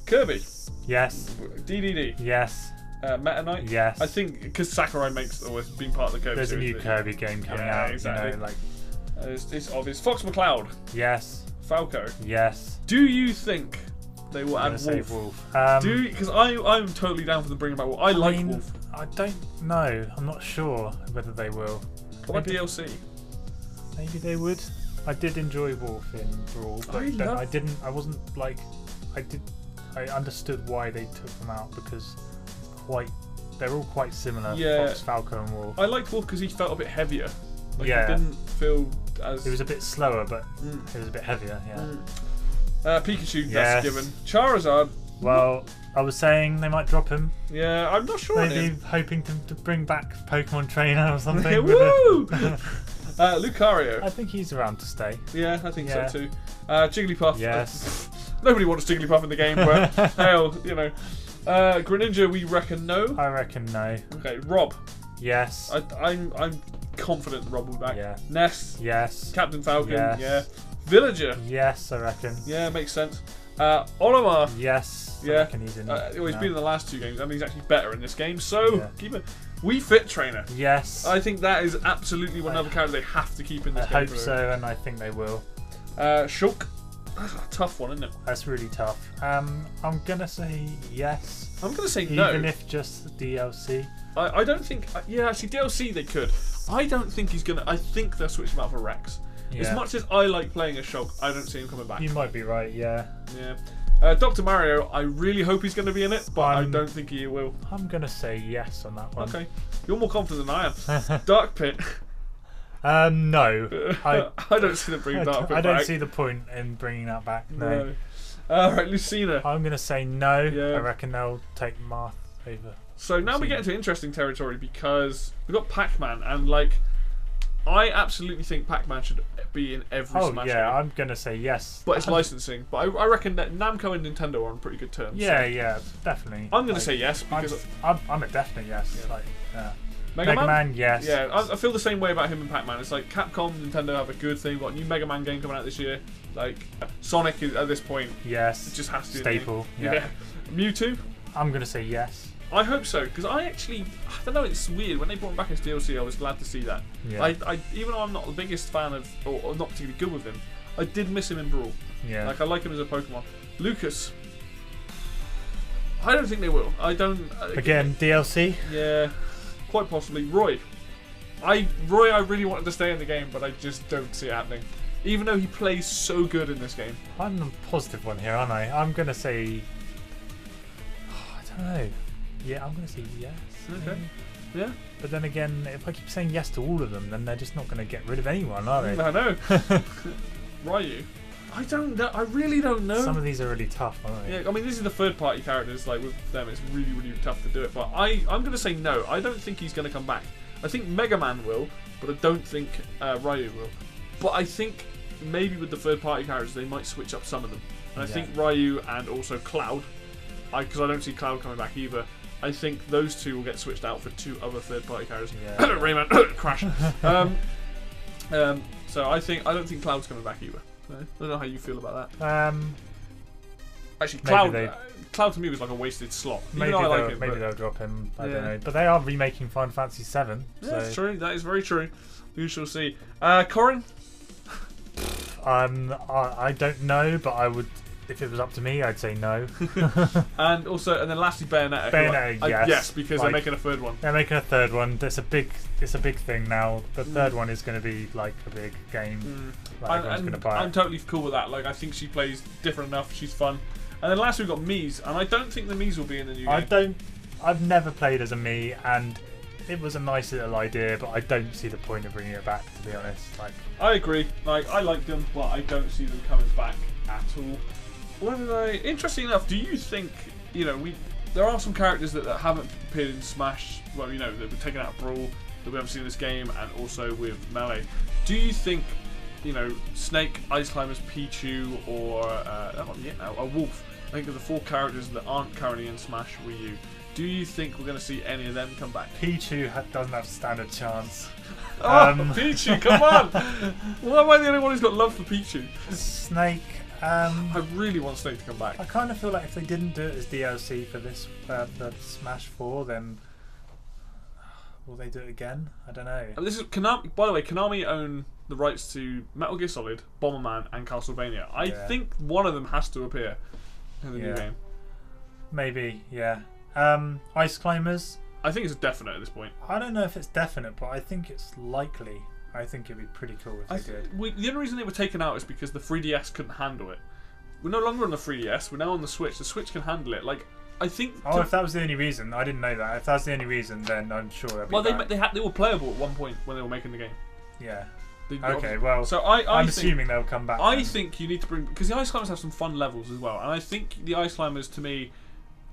Kirby. Yes. DDD. Yes. Meta Knight. Yes. I think because Sakurai makes always been part of the Kirby. There's series, a new Kirby game coming out. Exactly. You know, like it's obvious. Fox McCloud. Yes. Falco. Yes. Do you think they will add Wolf? Because I'm totally down for them bringing back Wolf. I like Wolf. I don't know. I'm not sure whether they will. What about DLC? Maybe they would. I did enjoy Wolf in Brawl, but I wasn't like. I understood why they took them out because they're all quite similar. Yeah. Fox, Falco, and Wolf. I liked Wolf because he felt a bit heavier. Like, he didn't feel as. It was a bit slower, but it was a bit heavier. Yeah. Pikachu, that's given. Charizard. Well, I was saying they might drop him. Yeah, I'm not sure. Maybe hoping to bring back Pokemon Trainer or something. Woo! Lucario. I think he's around to stay. Yeah, I think so too. Jigglypuff. Yes. Nobody wants Jigglypuff in the game, but hell, you know. Greninja, we reckon no. I reckon no. Okay, Rob. Yes. I'm confident Rob will be back. Yeah. Ness. Yes. Captain Falcon. Yes. Yeah. Villager. Yes, I reckon. Yeah, makes sense. Olimar. Yes. Yeah. I reckon he's in. He's been in the last 2 games, and he's actually better in this game. So keep it. Wii Fit Trainer. Yes. I think that is absolutely one other character they have to keep in this game. I hope so, and I think they will. Shulk. That's a tough one, isn't it? That's really tough. I'm gonna say yes. I'm gonna say no. Even if just DLC. I don't think. Yeah, actually, DLC they could. I don't think he's gonna. I think they'll switch him out for Rex. Yeah. As much as I like playing as Shulk, I don't see him coming back. You might be right. Yeah. Yeah. Dr. Mario, I really hope he's going to be in it, but I don't think he will. I'm going to say yes on that one. Okay. You're more confident than I am. Dark Pit. No. I don't see them bringing Dark Pit back. I don't see the point in bringing that back. No. Alright, Lucina. I'm going to say no. Yeah. I reckon they'll take Marth over. So now we get into interesting territory because we've got Pac-Man and like I absolutely think Pac-Man should be in every Smash game. I'm going to say yes. But it's licensing. But I reckon that Namco and Nintendo are on pretty good terms. Yeah, definitely. I'm going to say yes because I'm a definite yes. Yeah. Like, Mega Man, yes. Yeah, I feel the same way about him and Pac-Man. It's like Capcom, Nintendo have a good thing. We've got a new Mega Man game coming out this year. Like Sonic is at this point. Yes. It just has to be staple. Yeah. Mewtwo. I'm going to say yes. I hope so, because I don't know, it's weird. When they brought him back as DLC, I was glad to see that. Yeah. Even though I'm not the biggest fan of, or not particularly good with him, I did miss him in Brawl. Yeah. Like, I like him as a Pokemon. Lucas. I don't think they will. I don't... Again, DLC? Yeah, quite possibly. Roy. I really wanted to stay in the game, but I just don't see it happening. Even though he plays so good in this game. I'm the positive one here, aren't I? I'm going to say... I don't know. Yeah, I'm going to say yes. Okay. Yeah. But then again, if I keep saying yes to all of them, then they're just not going to get rid of anyone, are they? I know. Ryu. I don't know. I really don't know. Some of these are really tough, aren't they? Yeah, I mean, this is the third-party characters. Like with them, it's really, really tough to do it. But I'm going to say no. I don't think he's going to come back. I think Mega Man will, but I don't think Ryu will. But I think maybe with the third-party characters, they might switch up some of them. And I think Ryu and also Cloud, because I don't see Cloud coming back either. I think those two will get switched out for 2 other third-party characters. Yeah. Rayman, crash. So I don't think Cloud's coming back either. I don't know how you feel about that. Actually, Cloud to me was like a wasted slot. Maybe they'll drop him. I don't know. But they are remaking Final Fantasy VII. Yeah, that's true. That is very true. We shall see. Corin? I don't know, but I would. If it was up to me, I'd say no. and then lastly, Bayonetta. Bayonetta, yes. Yes, because they're making a third one. They're making a third one. It's a big thing now. The third one is going to be like a big game. everyone's going to buy it. I'm totally cool with that. Like, I think she plays different enough. She's fun. And then last we've got Mies, and I don't think the Mies will be in the new game. I've never played as a Mii, and it was a nice little idea, but I don't see the point of bringing it back, to be honest. Like, I agree. Like, I like them, but I don't see them coming back at all. What did I? Interesting enough, do you think, you know, there are some characters that haven't appeared in Smash, well, you know, that were taken out of Brawl, that we haven't seen in this game, and also with Melee. Do you think, you know, Snake, Ice Climbers, Pichu, or that might be it now, a Wolf? I think of the 4 characters that aren't currently in Smash Wii U. Do you think we're going to see any of them come back? Pichu doesn't have a standard chance. Pichu, come on! Why am I the only one who's got love for Pichu? Snake. I really want Snake to come back. I kind of feel like if they didn't do it as DLC for this, the Smash 4, then will they do it again? I don't know. This is Konami. By the way, Konami own the rights to Metal Gear Solid, Bomberman, and Castlevania. I think one of them has to appear in the new game. Maybe, yeah. Ice Climbers. I think it's definite at this point. I don't know if it's definite, but I think it's likely. I think it'd be pretty cool if they did. The only reason they were taken out is because the 3DS couldn't handle it. We're no longer on the 3DS. We're now on the Switch. The Switch can handle it. Like, I think. Oh, if that was the only reason, I didn't know that. If that's the only reason, then I'm sure they'll be back. They were playable at one point when they were making the game. Yeah. Okay, well, so I'm assuming they'll come back. I think you need to bring, because the Ice Climbers have some fun levels as well, and I think the Ice Climbers, to me,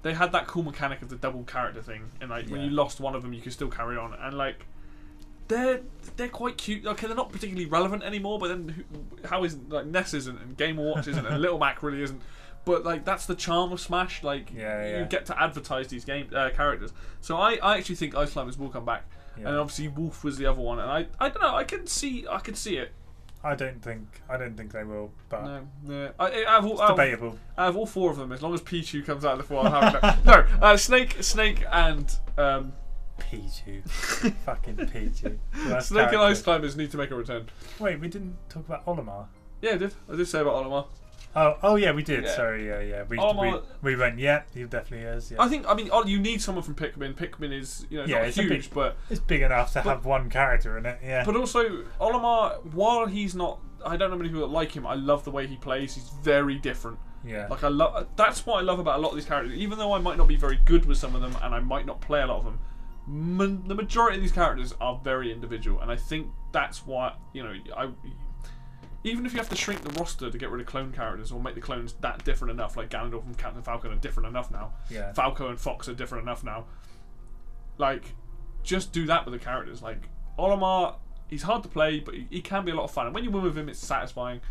they had that cool mechanic of the double character thing, and like when you lost one of them, you could still carry on, and like they're quite cute. Okay, they're not particularly relevant anymore, but then how is, like, Ness isn't, and Game & Watch isn't, and Little Mac really isn't. But like that's the charm of Smash. Like you get to advertise these characters. So I actually think Ice Climbers will come back. Yeah. And obviously Wolf was the other one, and I don't know. I could see it. I don't think they will. But no, it's debatable. Out of all 4 of them, as long as Pichu comes out of the 4, I'm having no. Snake, and Pichu, fucking Pichu. Snake and Ice Climbers need to make a return. Wait, we didn't talk about Olimar. Yeah, I did say about Olimar. Oh yeah, we did. Yeah. Sorry, yeah. We went. Yeah, he definitely is. Yeah. I mean, you need someone from Pikmin. Pikmin is, not huge, but it's big enough to have one character in it. Yeah. But also, Olimar, while he's not, I don't know many people that like him. I love the way he plays. He's very different. Yeah. Like that's what I love about a lot of these characters. Even though I might not be very good with some of them, and I might not play a lot of them, the majority of these characters are very individual, and I think that's why even if you have to shrink the roster to get rid of clone characters or make the clones that different enough, like Ganondorf and Captain Falcon are different enough now. Yeah. Falco and Fox are different enough now. Like, just do that with the characters. Like, Olimar, he's hard to play, but he can be a lot of fun. And when you win with him, it's satisfying.